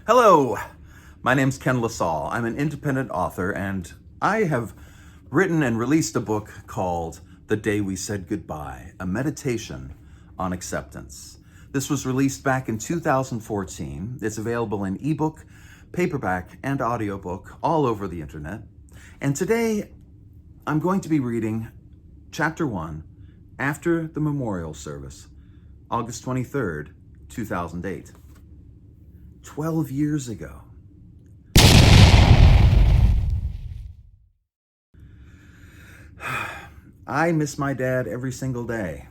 Hello, my name's Ken Salle. I'm an independent author, and I have written and released a book called The Day We Said Goodbye, a meditation on acceptance. This was released back in 2014. It's available in ebook, paperback, and audiobook all over the internet. And today, I'm going to be reading Chapter 1 after the memorial service, August 23rd, 2008. 12 years ago. I miss my dad every single day,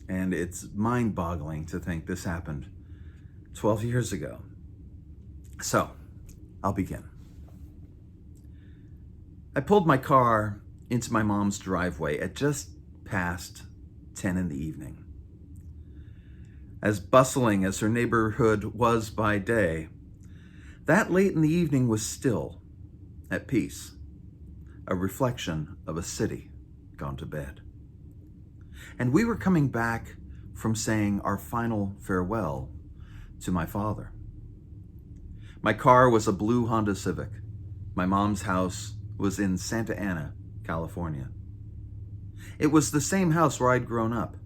and it's mind-boggling to think this happened 12 years ago. So, I'll begin. I pulled my car into my mom's driveway at just past 10 in the evening. As bustling as her neighborhood was by day, that late in the evening was still, at peace, a reflection of a city gone to bed. And we were coming back from saying our final farewell to my father. My car was a blue Honda Civic. My mom's house was in Santa Ana, California. It was the same house where I'd grown up.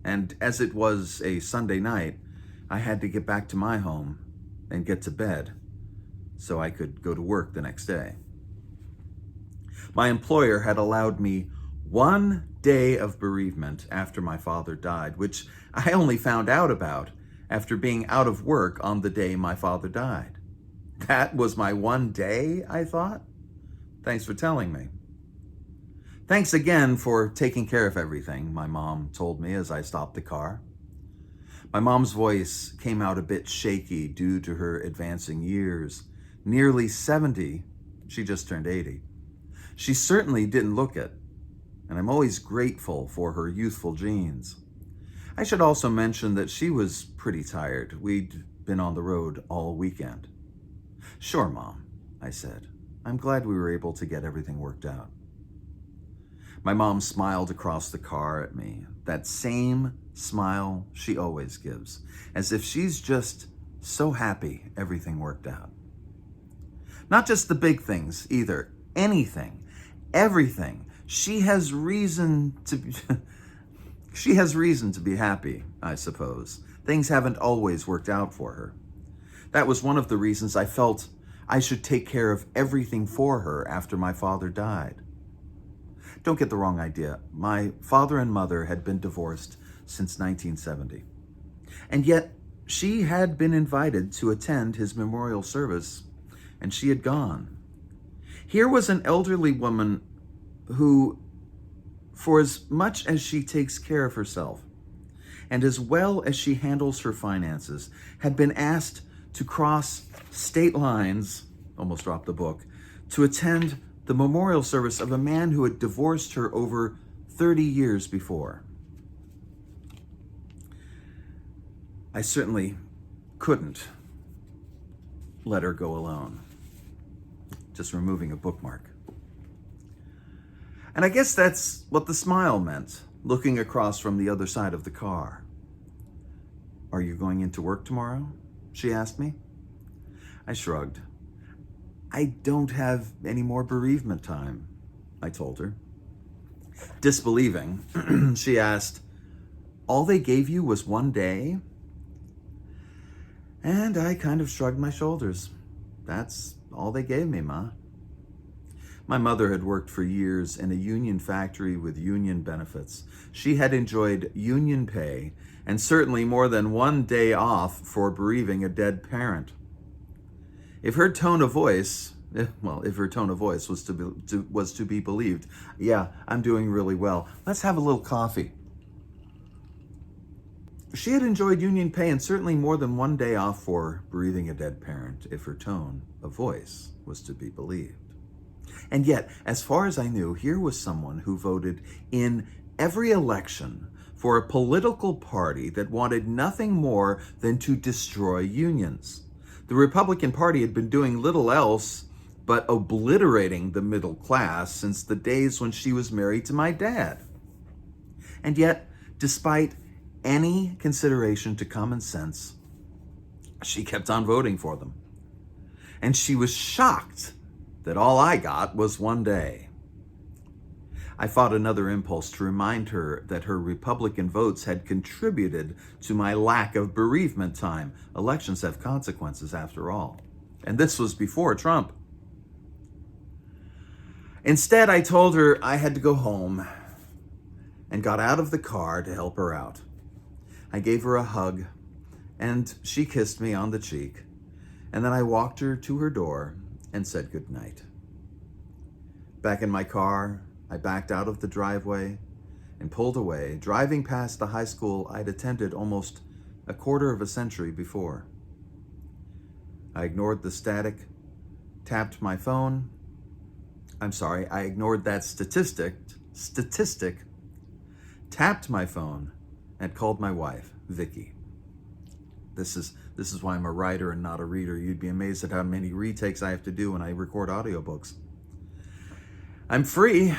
And as it was a Sunday night, I had to get back to my home and get to bed so I could go to work the next day. My employer had allowed me 1 day of bereavement after my father died, which I only found out about after being out of work on the day my father died. That was my 1 day, I thought? Thanks for telling me. Thanks again for taking care of everything, my mom told me as I stopped the car. My mom's voice came out a bit shaky due to her advancing years. Nearly 70, she just turned 80. She certainly didn't look it, and I'm always grateful for her youthful genes. I should also mention that she was pretty tired. We'd been on the road all weekend. Sure, Mom, I said. I'm glad we were able to get everything worked out. My mom smiled across the car at me, that same smile she always gives, as if she's just so happy everything worked out. Not just the big things either, anything, everything. She has reason to be happy, I suppose. Things haven't always worked out for her. That was one of the reasons I felt I should take care of everything for her after my father died. Don't get the wrong idea. My father and mother had been divorced since 1970. And yet, she had been invited to attend his memorial service, and she had gone. Here was an elderly woman who, for as much as she takes care of herself, and as well as she handles her finances, had been asked to cross state lines, almost dropped the book, to attend the memorial service of a man who had divorced her over 30 years before. I certainly couldn't let her go alone. Just removing a bookmark. And I guess that's what the smile meant, looking across from the other side of the car. Are you going into work tomorrow? She asked me. I shrugged. I don't have any more bereavement time, I told her. Disbelieving, she asked, all they gave you was 1 day? And I kind of shrugged my shoulders. That's all they gave me, Ma. My mother had worked for years in a union factory with union benefits. She had enjoyed union pay and certainly more than 1 day off for bereaving a dead parent. If her tone of voice was to be believed, yeah, I'm doing really well. Let's have a little coffee. She had enjoyed union pay and certainly more than 1 day off for bereaving a dead parent, if her tone of voice was to be believed. And yet, as far as I knew, here was someone who voted in every election for a political party that wanted nothing more than to destroy unions. The Republican Party had been doing little else but obliterating the middle class since the days when she was married to my dad. And yet, despite any consideration to common sense, she kept on voting for them. and she was shocked that all I got was 1 day. I fought another impulse to remind her that her Republican votes had contributed to my lack of bereavement time. Elections have consequences, after all. And this was before Trump. Instead, I told her I had to go home and got out of the car to help her out. I gave her a hug, and she kissed me on the cheek, and then I walked her to her door and said goodnight. Back in my car, I backed out of the driveway and pulled away, driving past the high school I'd attended almost a quarter of a century before. I ignored the static, tapped my phone. I ignored that statistic, tapped my phone, and called my wife, Vicky. This is why I'm a writer and not a reader. You'd be amazed at how many retakes I have to do when I record audiobooks. I'm free,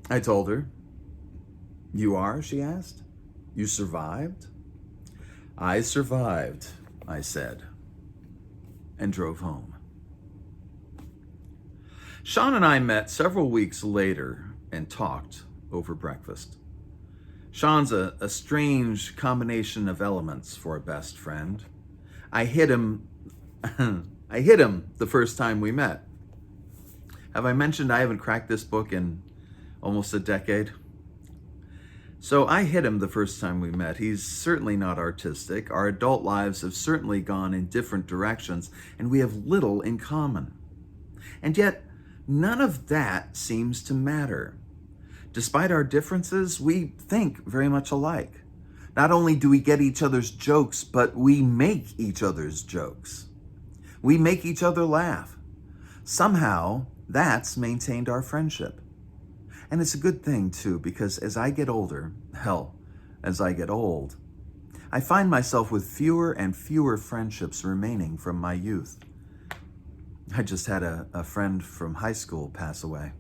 I told her. You are? She asked. You survived? I survived, I said, and drove home. Sean and I met several weeks later and talked over breakfast. Sean's a strange combination of elements for a best friend. I hit him the first time we met. Have I mentioned I haven't cracked this book in almost a decade? So I hit him the first time we met. He's certainly not artistic. Our adult lives have certainly gone in different directions, and we have little in common. And yet, none of that seems to matter. Despite our differences, we think very much alike. Not only do we get each other's jokes, but we make each other's jokes. We make each other laugh. Somehow, that's maintained our friendship. And it's a good thing, too, because as I get older, as I get old, I find myself with fewer and fewer friendships remaining from my youth. I just had a friend from high school pass away.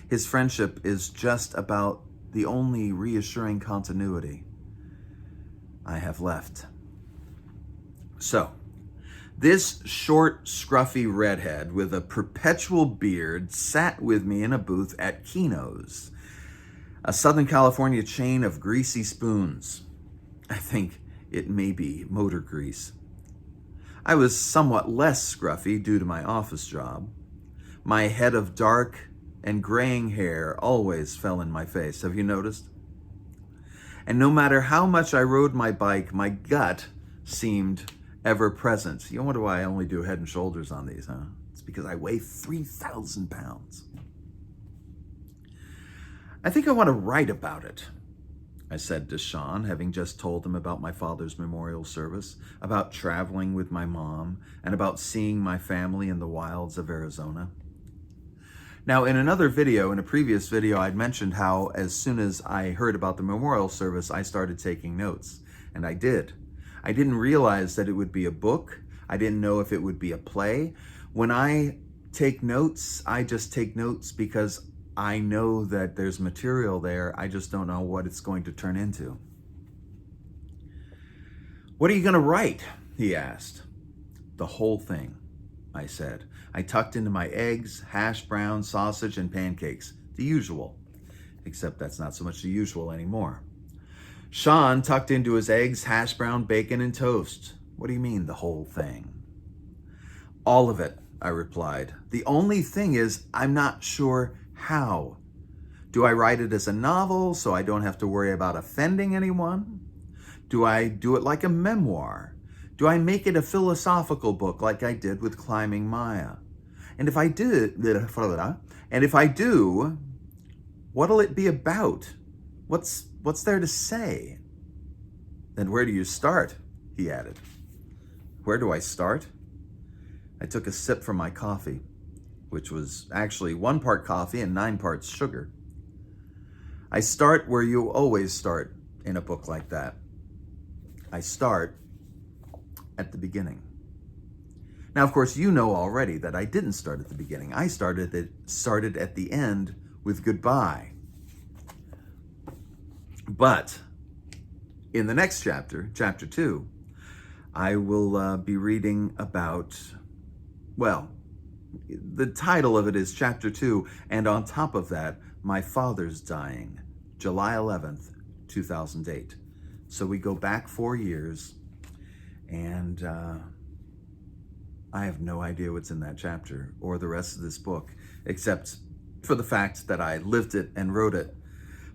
His friendship is just about the only reassuring continuity I have left. So, this short, scruffy redhead with a perpetual beard sat with me in a booth at Kino's, a Southern California chain of greasy spoons. I think it may be motor grease. I was somewhat less scruffy due to my office job. My head of dark and graying hair always fell in my face. Have you noticed? And no matter how much I rode my bike, my gut seemed ever present. You wonder why I only do head and shoulders on these, huh? It's because I weigh 3,000 pounds. I think I want to write about it, I said to Sean, having just told him about my father's memorial service, about traveling with my mom, and about seeing my family in the wilds of Arizona. Now, in a previous video, I'd mentioned how as soon as I heard about the memorial service, I started taking notes, and I did. I didn't realize that it would be a book. I didn't know if it would be a play. When I take notes, I just take notes because I know that there's material there. I just don't know what it's going to turn into. What are you going to write? He asked. The whole thing, I said. I tucked into my eggs, hash browns, sausage, and pancakes. The usual. Except that's not so much the usual anymore. Sean tucked into his eggs, hash brown, bacon, and toast. What do you mean, the whole thing? All of it, I replied. The only thing is, I'm not sure how. Do I write it as a novel so I don't have to worry about offending anyone? Do I do it like a memoir? Do I make it a philosophical book like I did with Climbing Maya? And if I do, what'll it be about? What's there to say? Then where do you start? He added. Where do I start? I took a sip from my coffee, which was actually 1 part coffee and 9 parts sugar. I start where you always start in a book like that. I start at the beginning. Now, of course, you know already that I didn't start at the beginning. I started at the end with goodbye. But in the next chapter, chapter 2, I will be reading about Well, the title of it is Chapter 2, and on top of that, My Father's Dying, July 11th, 2008. So we go back 4 years, and I have no idea what's in that chapter or the rest of this book, except for the fact that I lived it and wrote it.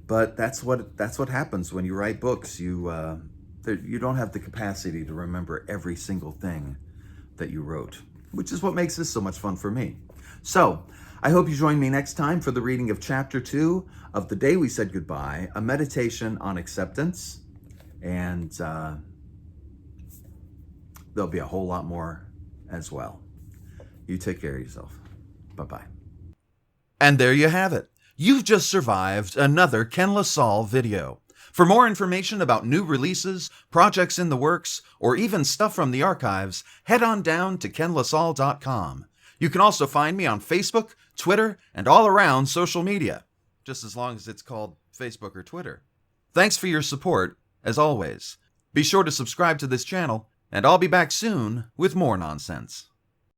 But that's what happens when you write books. You don't have the capacity to remember every single thing that you wrote, which is what makes this so much fun for me. So I hope you join me next time for the reading of Chapter 2 of The Day We Said Goodbye, a meditation on acceptance. And there'll be a whole lot more as well. You take care of yourself. Bye-bye. And there you have it. You've just survived another Ken Salle video. For more information about new releases, projects in the works, or even stuff from the archives, head on down to kenlasalle.com. You can also find me on Facebook, Twitter, and all around social media, just as long as it's called Facebook or Twitter. Thanks for your support, as always. Be sure to subscribe to this channel, and I'll be back soon with more nonsense.